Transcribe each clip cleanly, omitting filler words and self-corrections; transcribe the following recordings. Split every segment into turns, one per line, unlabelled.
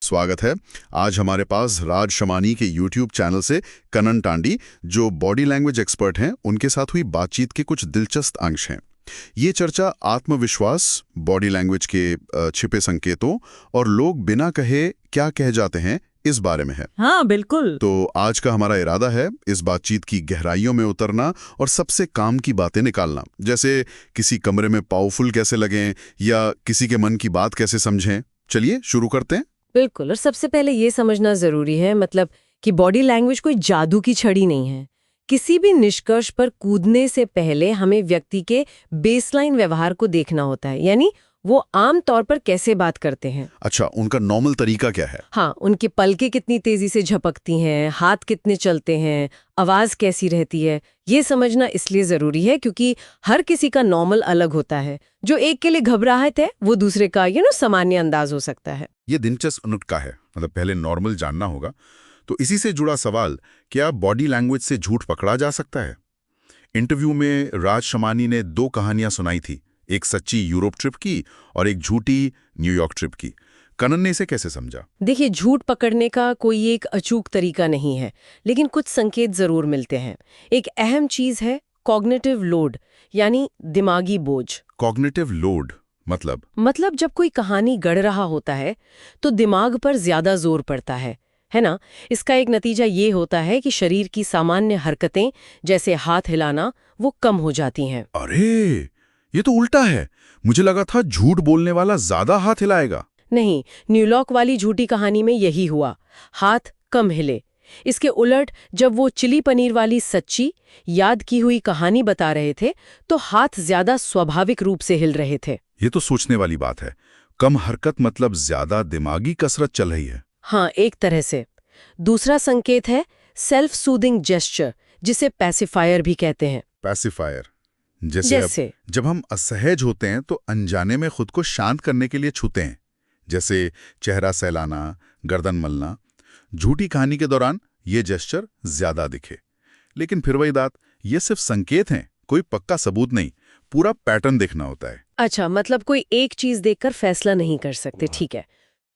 स्वागत है। आज हमारे पास राज शमानी के YouTube चैनल से कनन टांडी, जो बॉडी लैंग्वेज एक्सपर्ट हैं, उनके साथ हुई बातचीत के कुछ दिलचस्प अंश हैं। ये चर्चा आत्मविश्वास, बॉडी लैंग्वेज के छिपे संकेतों और लोग बिना कहे क्या कह जाते हैं, इस बारे में है।
हाँ बिल्कुल।
तो आज का हमारा इरादा है इस बातचीत की गहराइयों में उतरना और सबसे काम की बातें निकालना, जैसे किसी कमरे में पावरफुल कैसे लगें या किसी के मन की बात कैसे समझें। चलिए शुरू करते हैं।
बिल्कुल। और सबसे पहले ये समझना जरूरी है कि बॉडी लैंग्वेज कोई जादू की छड़ी नहीं है। किसी भी निष्कर्ष पर कूदने से पहले हमें व्यक्ति के बेसलाइन व्यवहार को देखना होता है, यानी वो आम तौर पर कैसे बात करते हैं।
अच्छा, उनका नॉर्मल तरीका क्या है?
हाँ, उनकी पलकें कितनी तेजी से झपकती हैं, हाथ कितने चलते हैं, आवाज कैसी रहती है। ये समझना इसलिए जरूरी है क्योंकि हर किसी का नॉर्मल अलग होता है। जो एक के लिए घबराहट है वो दूसरे का सामान्य अंदाज हो सकता है।
ये दिलचस्प नुक्ता है। पहले नॉर्मल जानना होगा। तो इसी से जुड़ा सवाल, क्या बॉडी लैंग्वेज से झूठ पकड़ा जा सकता है? इंटरव्यू में राज शमानी ने 2 कहानियां सुनाई थी, एक सच्ची यूरोप ट्रिप की और एक झूठी न्यूयॉर्क ट्रिप की। कनन ने इसे कैसे समझा?
देखिए, झूठ पकड़ने का कोई एक अचूक तरीका नहीं है, लेकिन कुछ संकेत जरूर मिलते हैं। एक अहम चीज है कॉग्निटिव लोड, यानी दिमागी बोझ।
कॉग्निटिव लोड
मतलब जब कोई कहानी गढ़ रहा होता है तो दिमाग पर ज्यादा जोर पड़ता है ना। इसका एक नतीजा ये होता है कि शरीर की सामान्य हरकतें, जैसे हाथ हिलाना, वो कम हो जाती हैं।
अरे, ये तो उल्टा है। मुझे लगा था झूठ बोलने वाला ज्यादा हाथ हिलाएगा।
नहीं, न्यूयॉर्क वाली झूठी कहानी में यही हुआ, हाथ कम हिले। इसके उलट जब वो चिली पनीर वाली सच्ची याद की हुई कहानी बता रहे थे तो हाथ ज्यादा स्वाभाविक रूप से हिल रहे थे।
ये तो सोचने वाली बात है। कम हरकत मतलब ज्यादा दिमागी कसरत चल रही है।
हाँ, एक तरह से। दूसरा संकेत है सेल्फ सूदिंग जेस्चर, जिसे पैसिफायर भी कहते हैं।
पैसिफायर जैसे जब हम असहज होते हैं तो अनजाने में खुद को शांत करने के लिए छूते हैं, जैसे चेहरा सहलाना, गर्दन मलना। झूठी कहानी के दौरान ये जेस्चर ज्यादा दिखे। लेकिन फिर वही बात, ये सिर्फ संकेत हैं, कोई पक्का सबूत नहीं। पूरा पैटर्न देखना होता है।
अच्छा, मतलब कोई एक चीज देखकर फैसला नहीं कर सकते। ठीक है।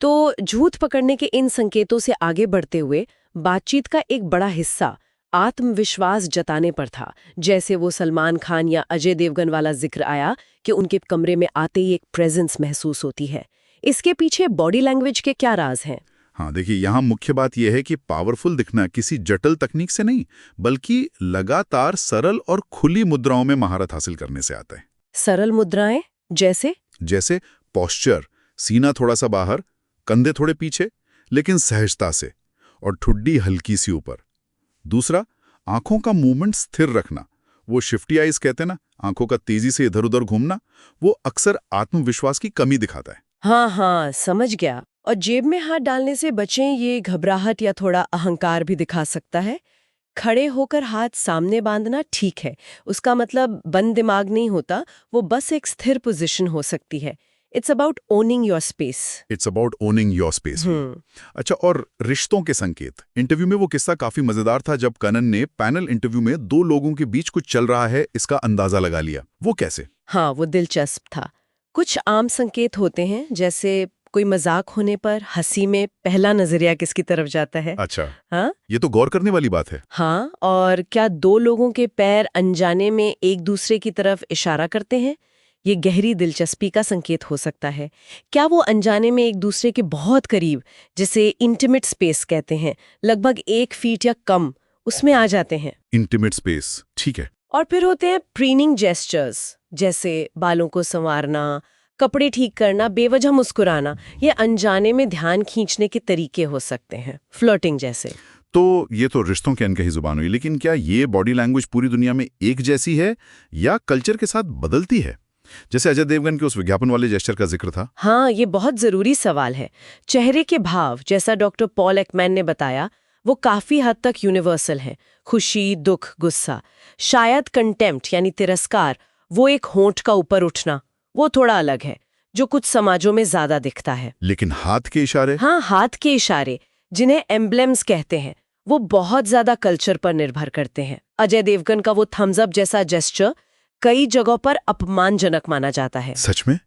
तो झूठ पकड़ने के इन संकेतों से आगे बढ़ते हुए बातचीत का एक बड़ा हिस्सा आत्मविश्वास जताने पर था। जैसे वो सलमान खान या अजय देवगन वाला जिक्र आया कि उनके कमरे में आते ही एक प्रेजेंस महसूस होती है। इसके पीछे बॉडी लैंग्वेज के क्या राज हैं?
हाँ देखिए, यहाँ मुख्य बात यह है कि पावरफुल दिखना किसी जटिल तकनीक से नहीं, बल्कि लगातार सरल और खुली मुद्राओं में महारत हासिल करने से आता है।
सरल मुद्राएं जैसे
पोस्चर, सीना थोड़ा सा बाहर, कंधे थोड़े पीछे लेकिन सहजता से, और ठुड्डी हल्की सी ऊपर। दूसरा, आंखों का मूवमेंट स्थिर रखना। वो शिफ्टी आइज कहते हैं ना, आंखों का तेजी से इधर उधर घूमना, वो अक्सर आत्मविश्वास की कमी दिखाता है।
हाँ, समझ गया। और जेब में हाथ डालने से बचें, ये घबराहट या थोड़ा अहंकार भी दिखा सकता है। खड़े होकर हाथ सामने बांधना ठीक है, उसका मतलब बंद दिमाग नहीं होता, वो बस एक स्थिर पोजीशन हो सकती है। It's about owning your space.
अच्छा, और रिश्तों के संकेत। इंटरव्यू में वो किस्सा काफी मजेदार था जब कनन ने पैनल इंटरव्यू में 2 लोगों के बीच कुछ चल रहा है इसका अंदाजा लगा लिया। वो कैसे?
हाँ, वो दिलचस्प था। कुछ आम संकेत होते हैं, जैसे कोई मजाक होने पर हंसी में पहला नजरिया किसकी तरफ जाता है।
अच्छा,
हाँ,
ये तो गौर करने वाली बात है।
हाँ, और क्या 2 लोगों के पैर अनजाने में एक दूसरे की तरफ इशारा करते हैं, ये गहरी दिलचस्पी का संकेत हो सकता है। क्या वो अनजाने में एक दूसरे के बहुत करीब, जिसे इंटीमेट स्पेस कहते हैं, लगभग 1 फीट या कम, उसमें आ जाते हैं?
इंटीमेट स्पेस, ठीक है।
और फिर होते हैं प्रीनिंग जेस्चर्स, जैसे बालों को संवारना, कपड़े ठीक करना, बेवजह मुस्कुराना। ये अनजाने में ध्यान खींचने के तरीके हो सकते हैं, फ्लर्टिंग जैसे।
तो ये तो रिश्तों की अनकही जुबान हुई, लेकिन क्या ये बॉडी लैंग्वेज पूरी दुनिया में एक जैसी है या कल्चर के साथ बदलती है? जैसे अजय देवगन के उस विज्ञापन वाले जेस्चर का जिक्र था।
हाँ, ये बहुत जरूरी सवाल है। चेहरे के भाव, जैसा डॉक्टर पॉल एकमैन ने बताया, वो काफी हद तक यूनिवर्सल है। खुशी, दुख, गुस्सा। शायद कंटेम्प्ट यानी तिरस्कार, वो एक होंठ का ऊपर उठना, वो थोड़ा अलग है, जो कुछ समाजों में ज्यादा दिखता है।
लेकिन हाथ के इशारे?
हाँ, हाथ के इशारे, जिन्हें एम्ब्लेम्स कहते हैं, वो बहुत ज्यादा कल्चर पर निर्भर करते हैं। अजय देवगन का वो थम्स अप जैसा जेस्चर कई जगहों पर अपमानजनक माना जाता है।
सच में?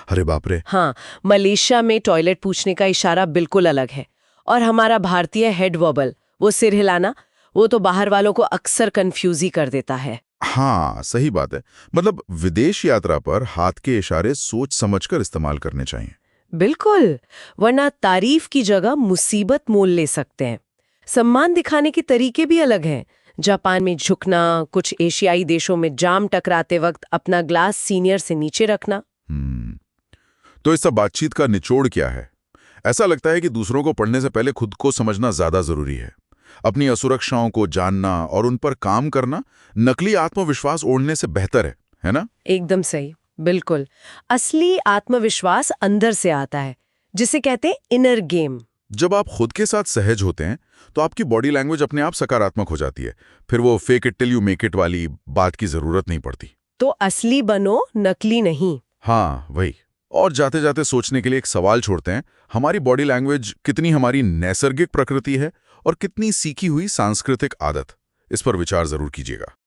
अरे बाप रे।
हाँ, मलेशिया में टॉयलेट पूछने का इशारा बिल्कुल अलग है। और हमारा भारतीय हेड वॉबल, वो सिर हिलाना, वो तो बाहर वालों को अक्सर कंफ्यूज ही कर देता है।
हाँ, सही बात है। मतलब विदेश यात्रा पर हाथ के इशारे सोच समझकर इस्तेमाल करने चाहिए।
बिल्कुल, वरना तारीफ की जगह मुसीबत मोल ले सकते हैं। सम्मान दिखाने के तरीके भी अलग हैं। जापान में झुकना, कुछ एशियाई देशों में जाम टकराते वक्त अपना ग्लास सीनियर से नीचे रखना।
तो इस सब बातचीत का निचोड़ क्या है? ऐसा लगता है कि दूसरों को पढ़ने से पहले खुद को समझना ज्यादा जरूरी है। अपनी असुरक्षाओं को जानना और उन पर काम करना नकली आत्मविश्वास ओढ़ने से बेहतर है ना?
एकदम सही, बिल्कुल। असली आत्मविश्वास अंदर से आता है, जिसे कहते हैं इनर गेम।
जब आप खुद के साथ सहज होते हैं तो आपकी बॉडी लैंग्वेज अपने आप सकारात्मक हो जाती है। फिर वो fake it till you make it वाली बात की जरूरत नहीं पड़ती।
तो असली बनो, नकली नहीं।
हाँ, वही। और जाते जाते सोचने के लिए एक सवाल छोड़ते हैं। हमारी बॉडी लैंग्वेज कितनी हमारी नैसर्गिक प्रकृति है और कितनी सीखी हुई सांस्कृतिक आदत? इस पर विचार जरूर कीजिएगा।